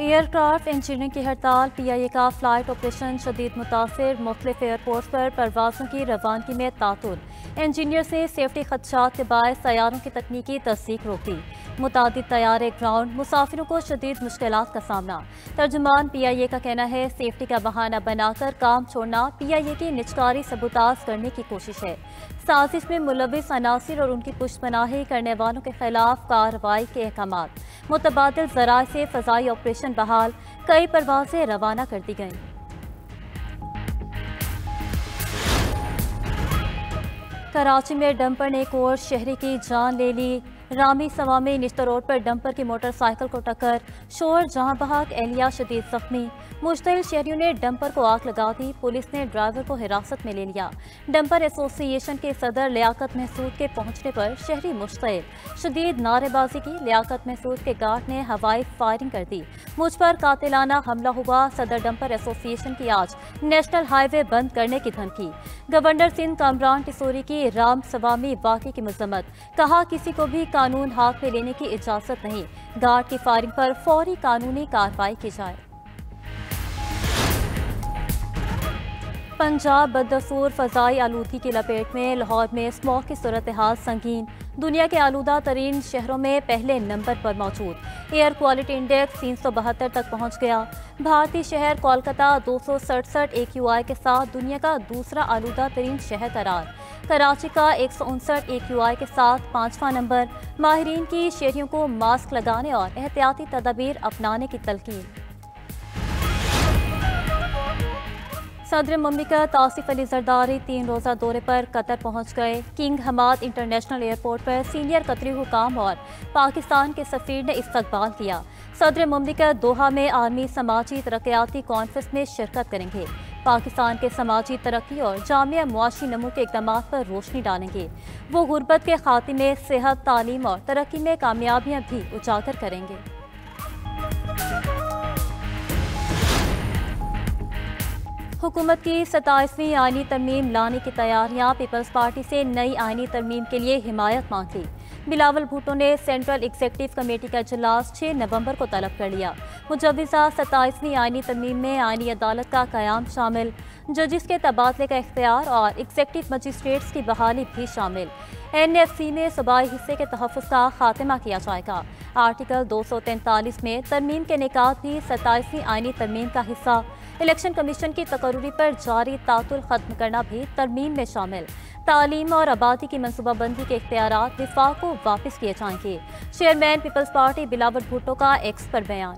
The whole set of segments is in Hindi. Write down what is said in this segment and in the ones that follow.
एयरक्राफ्ट इंजीनियरिंग की हड़ताल, PIA का फ्लाइट ऑपरेशन शदीद मुतासिर, मुख्तलिफ एयरपोर्ट पर परवाज़ों की रवानगी में तातुल। इंजीनियर से सेफ्टी खदशात के बायस तैयारों की तकनीकी तस्दीक रोक दी। मुतादिद तैयारे ग्राउंड, मुसाफिरों को शदीद मुश्किलात का सामना। तर्जुमान PIA का कहना है सेफ्टी का बहाना बनाकर काम छोड़ना PIA की निजकारी सबूताज करने की कोशिश है। साजिश में मुलविस अनासिर और उनकी पुष्पनाही करने वालों के खिलाफ कार्रवाई के अहकामात। मुतबादिल ज़राए से फ़ज़ाई ऑपरेशन बहाल, कई परवाजें रवाना कर दी गईं। कराची में डंपर ने एक और शहरी की जान ले ली। रामी सवामी निश्तर रोड पर डंपर की मोटरसाइकिल को टक्कर, शोर जहां बहाक, एहलिया शदीद जख्मी। मुश्तिल शहरियों ने डंपर को आग लगा दी। पुलिस ने ड्राइवर को हिरासत में ले लिया। डंपर एसोसिएशन के सदर लियाकत महसूद के पहुंचने पर शहरी मुश्तिल, शदीद नारेबाजी की। लियाकत महसूद के गार्ड ने हवाई फायरिंग कर दी। मुझ पर कातिलाना हमला हुआ। सदर डंपर एसोसिएशन की आज नेशनल हाईवे बंद करने की धमकी। गवर्नर सिंध कामरान टिसोरी की राम सवामी वाक़े की मजम्मत, कहा किसी को भी कानून हाथ में लेने की इजाजत नहीं। गार्ड की फायरिंग पर फौरी कानूनी कार्रवाई की जाए। पंजाब बदसूर फ़ज़ाई आलूदगी की लपेट में, लाहौर में स्मॉग की सूरत हाल संगीन। दुनिया के आलूदा तरीन शहरों में पहले नंबर पर मौजूद। एयर क्वालिटी इंडेक्स 372 तक पहुंच गया। भारतीय शहर कोलकाता 267 AQI के साथ दुनिया का दूसरा आलूदा तरीन शहर करार। कराची का 159 AQI के साथ 5वां नंबर। माहिरीन की शहरियों को मास्क लगाने और एहतियाती तदाबीर अपनाने की तलकीन। सदर ममलिकत आसिफ अली जरदारी 3 रोज़ा दौरे पर कतर पहुंच गए। किंग हमाद इंटरनेशनल एयरपोर्ट पर सीनियर कतरी हुकाम और पाकिस्तान के सफ़ीर ने इस्तकबाल किया। सदर ममलिकत दोहा में आलमी समाजी तरक्याती कॉन्फ्रेंस में शिरकत करेंगे। पाकिस्तान के समाजी तरक्की और जामिया मुआशी नमू के इक़दाम पर रोशनी डालेंगे। वो गुर्बत के खात्मे, सेहत, तालीम और तरक्की में कामयाबियाँ भी उजागर करेंगे। हुकूमत की 27वीं आईनी तरमीम लाने की तैयारियां, पीपल्स पार्टी से नई आईनी तरमीम के लिए हिमायत मांग ली। बिलावल भुट्टो ने सेंट्रल एग्जीक्यूटिव कमेटी का इजलास 6 नवंबर को तलब कर लिया। मुजव्विज़ा 27वीं आईनी तरमीम में आईनी अदालत का क़याम शामिल, जजिस के तबादले का इख्तियार और एग्जीक्यूटिव मजिस्ट्रेट्स की बहाली भी शामिल। NFC में सूबाई हिस्से के तहफ़्फ़ुज़ का खात्मा किया जाएगा। आर्टिकल 243 में तरमीम के निकात भी 27वीं आईनी तरमीम का हिस्सा। इलेक्शन कमीशन की तकर्री पर जारी तातुल खत्म करना भी तरमीम में शामिल। तालीम और आबादी की मनसूबाबंदी के इख्तियारात विफाक को वापस किए जाएंगे। चेयरमैन पीपल्स पार्टी बिलावल भुट्टो का एक्स पर बयान।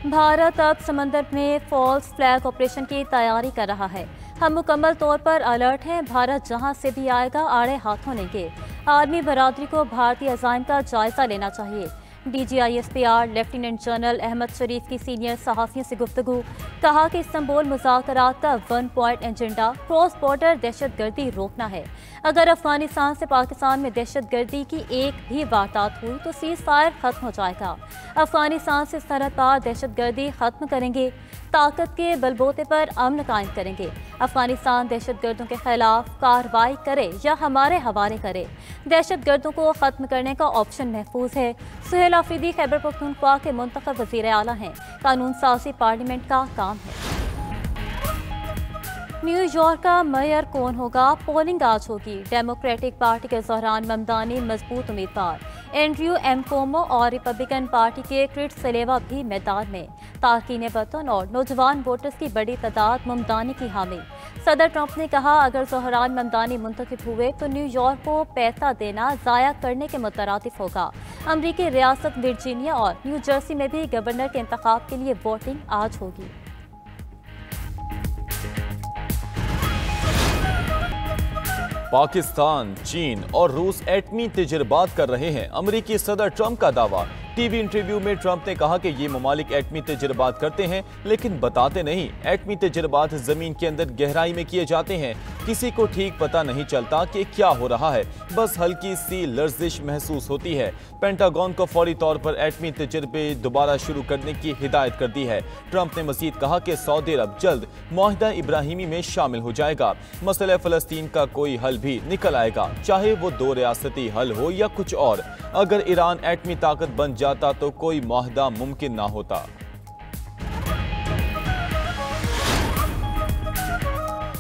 भारत अब समंदर में फॉल्स फ्लैग ऑपरेशन की तैयारी कर रहा है। हम मुकम्मल तौर पर अलर्ट हैं। भारत जहां से भी आएगा आड़े हाथों लेंगे। आर्मी बरादरी को भारतीय अज़ाइम का जायजा लेना चाहिए। DGISPR लेफ्टिनेंट जनरल अहमद शरीफ की सीनियर सहाफ़ियों से गुफ्तगू, कहा कि इस्तांबुल मुज़ाकरात का 1 पॉइंट एजेंडा क्रॉस बॉर्डर दहशत गर्दी रोकना है। अगर अफगानिस्तान से पाकिस्तान में दहशत गर्दी की एक भी वारदात हुई तो सीज़ फायर खत्म हो जाएगा। अफगानिस्तान से सरहद पार दहशत गर्दी खत्म करेंगे। ताकत के बलबूते पर अमन कायम करेंगे। अफगानिस्तान दहशत गर्दों के खिलाफ कार्रवाई करे या हमारे हवाले करे। दहशत गर्दों को खत्म करने का ऑप्शन महफूज है। सुहेल आफरीदी खैबर पख्तूनख्वा के मुंतखब वज़ीर आला हैं। कानून साज़ी पार्लियामेंट का काम है। न्यूयॉर्क का मेयर कौन होगा? पोलिंग आज होगी। डेमोक्रेटिक पार्टी के ज़हरान ममदानी मजबूत उम्मीदवार, एंड्रयू एम कोमो और रिपब्लिकन पार्टी के क्रिट सलेवा भी मैदान में। तारकीन वतन और नौजवान वोटर्स की बड़ी तादाद ममदानी की हामी। सदर ट्रंप ने कहा अगर ज़हरान ममदानी मुंतखब हुए तो न्यूयॉर्क को पैसा देना ज़ाया करने के मुतरादिफ होगा। अमरीकी रियासत वर्जीनिया और न्यू जर्सी में भी गवर्नर के इंतखाब के लिए वोटिंग आज होगी। पाकिस्तान, चीन और रूस एटमी तजर्बात कर रहे हैं। अमेरिकी सदर ट्रंप का दावा। टीवी इंटरव्यू में ट्रंप ने कहा कि ये ममालिक एटमी तजर्बात करते हैं लेकिन बताते नहीं। एटमी तजर्बात जमीन के अंदर गहराई में किए जाते हैं। किसी को ठीक पता नहीं चलता कि क्या हो रहा है, बस हल्की सी लर्जिश महसूस होती है। पेंटागन को फौरी तौर पर एटमी तजर्बे दोबारा शुरू करने की हिदायत कर दी है। ट्रंप ने मजीद कहा कि सऊदी अरब जल्द मुआहिदा इब्राहिमी में शामिल हो जाएगा। मसला फ़लस्तीन का कोई हल भी निकल आएगा, चाहे वो 2 रियासती हल हो या कुछ और। अगर ईरान एटमी ताकत बन जाता तो कोई मुआहदा मुमकिन ना होता।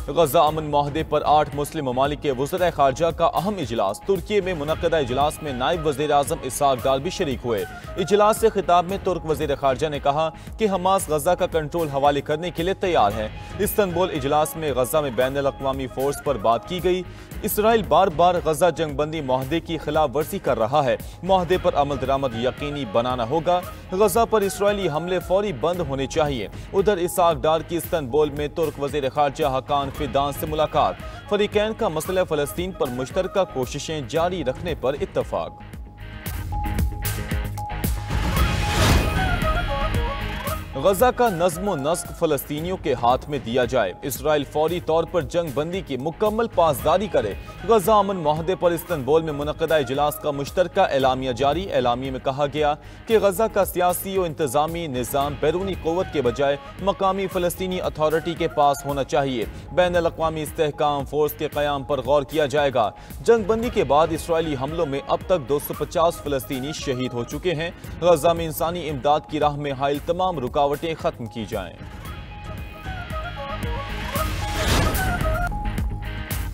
गजा अमन माहदे पर 8 मुस्लिम ममालिक के वज़ीर ख़ारजा का अहम इजलास। तुर्की में मुनक़दा इजलास में नायब वज़ीर आज़म इसहाक डार भी शरीक हुए। इजलास से खिताब में तुर्क वज़ीर ख़ारजा ने कहा कि हमास गजा का कंट्रोल हवाले करने के लिए तैयार है। इस्तांबुल इजलास में गजा में बैनुल अक़वामी फोर्स पर बात की गई। इसराइल बार बार गजा जंगबंदी माहदे की खिलाफ वर्जी कर रहा है। माहदे पर अमल दरामद यकीनी बनाना होगा। गजा पर इसराइली हमले फौरी बंद होने चाहिए। उधर इसहाक डार की इस्तांबुल में तुर्क वज़ीर ख़ारजा हकान फिदान से मुलाकात। फरीकैन का मसला फ़लस्तीन पर मुश्तरका कोशिशें जारी रखने पर इत्तफाक। गजा का नज़्म नस्क फ़लस्तीनियों के हाथ में दिया जाए। इसराइल फौरी तौर पर जंग बंदी की मुकम्मल पासदारी करे। गजा अमन माहदे पर इस्तांबुल में मुनक़दा इजलास का मुश्तरका एलामिया जारी। एलामिये में कहा गया कि गजा का सियासी और इंतज़ामी निज़ाम बैरूनी क़ुव्वत के बजाय मकामी फ़लस्तीनी अथॉरिटी के पास होना चाहिए। बैनुल अक़वामी इस्तेहकाम फोर्स के क़याम पर गौर किया जाएगा। जंग बंदी के बाद इसराइली हमलों में अब तक 250 फ़लस्तीनी शहीद हो चुके हैं। गजा में इंसानी इमदाद की राह में हाइल तमाम रुकावटें खत्म की जाएं।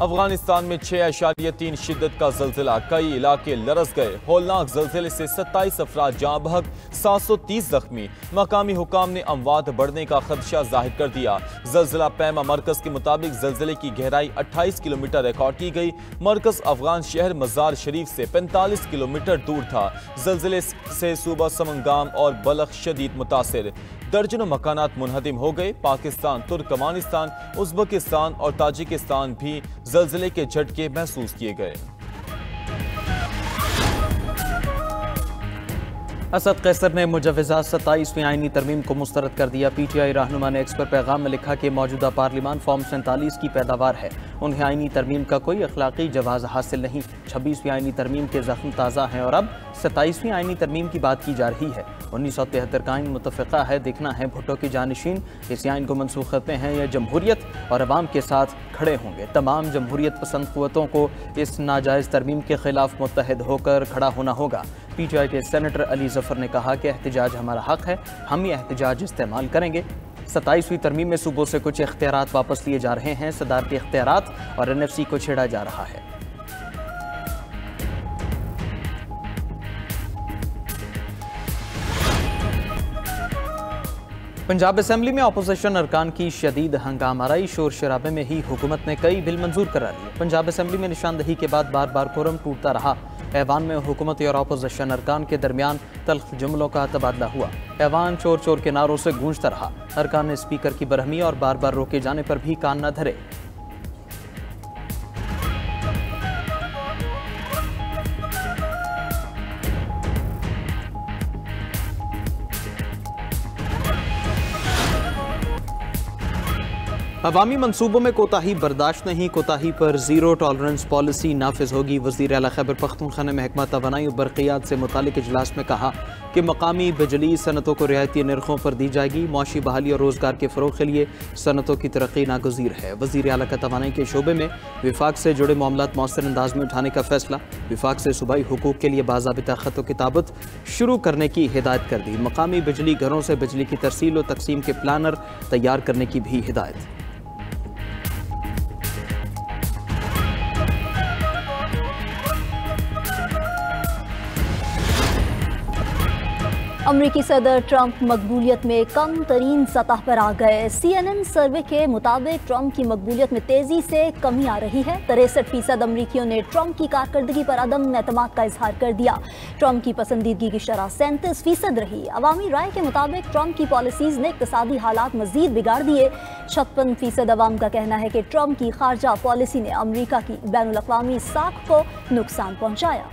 अफगानिस्तान में 6.3 शिद्दत का ज़ल्ज़ला, कई इलाके लरज़ गए। होलनाक ज़ल्ज़ले से 27 अफराद जाँ बहक, 730 जख्मी। मकामी हुकाम ने अमवात बढ़ने का खदशा जाहिर कर दिया। ज़ल्ज़ला पैमा मरकज़ के मुताबिक ज़ल्ज़ले की गहराई 28 किलोमीटर रिकॉर्ड की गई। मरकज़ अफगान शहर मज़ार शरीफ से 45 किलोमीटर दूर था। ज़ल्ज़ले से सूबा समंगाम और बलख शदीद मुतासिर। दर्जनों मकानात मुनहदिम हो गए। पाकिस्तान, तुर्कमानिस्तान, उज़्बेकिस्तान और ताजिकिस्तान भी ज़ल्ज़ले के झटके महसूस किए गए। असद कैसर ने मुजव्वज़ा 27वीं आईनी तरमीम को मुस्तरद कर दिया। PTI रहनुमा ने एक्स पर पैगाम में लिखा कि मौजूदा पार्लिमान फॉर्म 47 की पैदावार है। उन्हें आईनी तरमीम का कोई अखलाकी जवाज़ हासिल नहीं। 26वीं आईनी तरमीम के ज़ख्म ताज़ा हैं और अब 27वीं आईनी तरमीम की बात की जा रही है। 1973 का आइन मुतफ़िक़ा है। देखना है भुट्टो की जानशीन इस आइन को मनसूख करते हैं या जमहूरियत और अवाम के साथ खड़े होंगे। तमाम जमहूरियत पसंद क़ुव्वतों को इस नाजायज़ तरमीम के खिलाफ मुत्तहिद होकर खड़ा होना होगा। PTI के सेनेटर अली ज़फ़र ने कहा कि एहतजाज हमारा हक़ है, हम ये एहतजाज इस्तेमाल करेंगे। 27वीं तरमीम में सूबों से कुछ इख्तियारात वापस लिए जा रहे हैं। सदारती इख्तियारात और NFC को छेड़ा जा रहा है। पंजाब असेंबली में अपोजिशन अरकान की शदीद हंगामाराई। शोर शराबे में ही हुकूमत ने कई बिल मंजूर करा लिए। पंजाब असेंबली में निशानदही के बाद बार बार कोरम टूटता रहा। ऐवान में हुकूमती और अपोजिशन अरकान के दरमियान तल्ख जुमलों का तबादला हुआ। ऐवान चोर चोर के नारों से गूंजता रहा। अरकान ने स्पीकर की बरहमी और बार बार रोके जाने पर भी कान न धरे। अवामी मनसूबों में कोताही बर्दाश्त नहीं। कोताही पर ज़ीरो टॉलरेंस पॉलिसी नाफिज होगी। वज़ीर आला खैबर पख्तूनख्वा ने महकमा तवानाई और बरक़ियात से मुतालिक इजलास में कहा कि मकामी बिजली सनतों को रियायती नरखों पर दी जाएगी। मौशी बहाली और रोज़गार के फ़रोग़ के लिए सनतों की तरक्की नागुज़ीर है। वज़ीर आला का तवानाई के शोबे में विफाक से जुड़े मामलात मौसर अंदाज में उठाने का फैसला। विफाक से सूबाई हुकूक के लिए बाज़ाबिता ख़त व किताबत शुरू करने की हिदायत कर दी। मकामी बिजली घरों से बिजली की तरसील व तकसीम के प्लानर तैयार करने की भी हिदायत। अमरीकी सदर ट्रंप मकबूलियत में कम तरीन सतह पर आ गए। CNN सर्वे के मुताबिक ट्रंप की मकबूलियत में तेजी से कमी आ रही है। 63% अमरीकियों ने ट्रंप की कारकर्दगी पर अदम एतमाद का इजहार कर दिया। ट्रंप की पसंदीदगी की शरह 37% रही। अवामी राय के मुताबिक ट्रंप की पॉलिसीज ने इक्तसादी हालात मजीद बिगाड़ दिए। 56% अवाम का कहना है कि ट्रंप की खारजा पॉलिसी ने अमरीका की बैनुल अक़वामी साख को नुकसान पहुँचाया।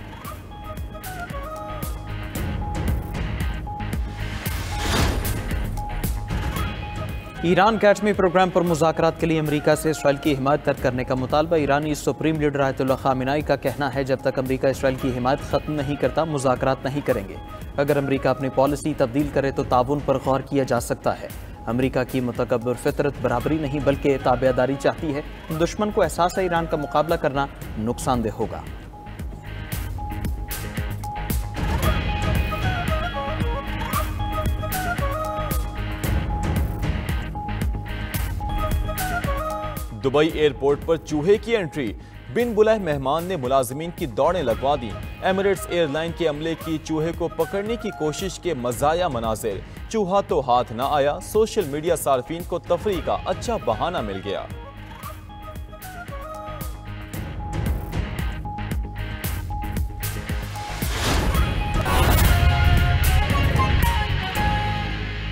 ईरान के एटमी प्रोग्राम पर मुज़ाकरात के लिए अमेरिका से इसराइल की हिमायत तर्क करने का मुतालबा। ईरानी सुप्रीम लीडर आयतुल्लाह ख़ामेनी का कहना है जब तक अमेरिका इसराइल की हिमायत ख़त्म नहीं करता मुज़ाकरात नहीं करेंगे। अगर अमेरिका अपनी पॉलिसी तब्दील करे तो ताउन पर गौर किया जा सकता है। अमेरिका की मुतकब्बर फितरत बराबरी नहीं बल्कि ताबेदारी चाहती है। दुश्मन को एहसास है ईरान का मुकाबला करना नुकसानदेह होगा। दुबई एयरपोर्ट पर चूहे की एंट्री, बिन बुलाए मेहमान ने मुलाजिमीन की दौड़ें लगवा दी। एमिरेट्स एयरलाइन के अमले की चूहे को पकड़ने की कोशिश के मजाया मनाजिर, चूहा तो हाथ न आया, सोशल मीडिया सार्फिन को तफरीह का अच्छा बहाना मिल गया।